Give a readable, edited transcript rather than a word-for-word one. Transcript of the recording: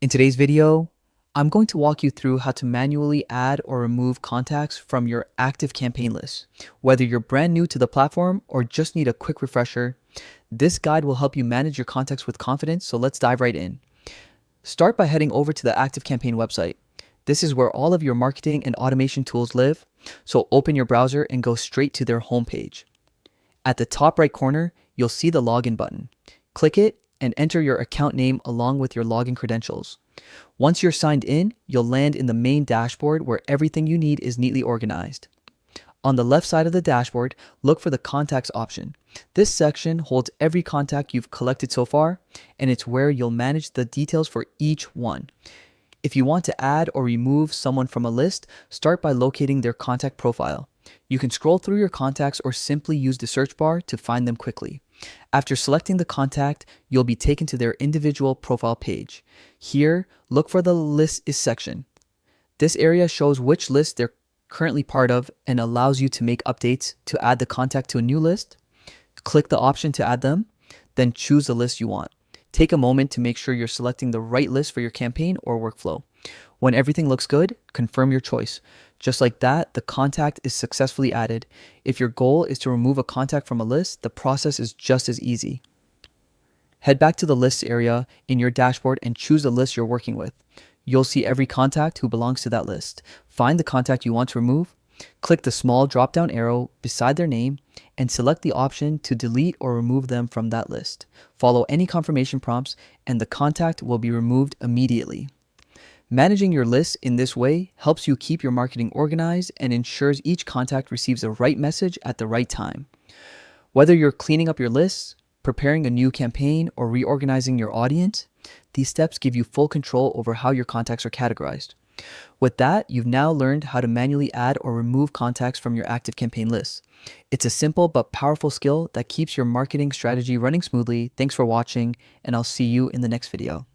In today's video, I'm going to walk you through how to manually add or remove contacts from your Activecampaign list. Whether you're brand new to the platform or just need a quick refresher, this guide will help you manage your contacts with confidence, so let's dive right in. Start by heading over to the Activecampaign website. This is where all of your marketing and automation tools live, so open your browser and go straight to their homepage. At the top right corner, you'll see the login button. Click it and enter your account name along with your login credentials. Once you're signed in, you'll land in the main dashboard where everything you need is neatly organized. On the left side of the dashboard, look for the Contacts option. This section holds every contact you've collected so far, and it's where you'll manage the details for each one. If you want to add or remove someone from a list, start by locating their contact profile. You can scroll through your contacts or simply use the search bar to find them quickly. After selecting the contact, you'll be taken to their individual profile page. Here, look for the List is section. This area shows which list they're currently part of and allows you to make updates to add the contact to a new list. Click the option to add them, then choose the list you want. Take a moment to make sure you're selecting the right list for your campaign or workflow. When everything looks good, confirm your choice. Just like that, the contact is successfully added. If your goal is to remove a contact from a list, the process is just as easy. Head back to the Lists area in your dashboard and choose the list you're working with. You'll see every contact who belongs to that list. Find the contact you want to remove, click the small drop-down arrow beside their name, and select the option to delete or remove them from that list. Follow any confirmation prompts, and the contact will be removed immediately. Managing your list in this way helps you keep your marketing organized and ensures each contact receives the right message at the right time. Whether you're cleaning up your lists, preparing a new campaign, or reorganizing your audience, these steps give you full control over how your contacts are categorized. With that, you've now learned how to manually add or remove contacts from your Activecampaign list. It's a simple but powerful skill that keeps your marketing strategy running smoothly. Thanks for watching, and I'll see you in the next video.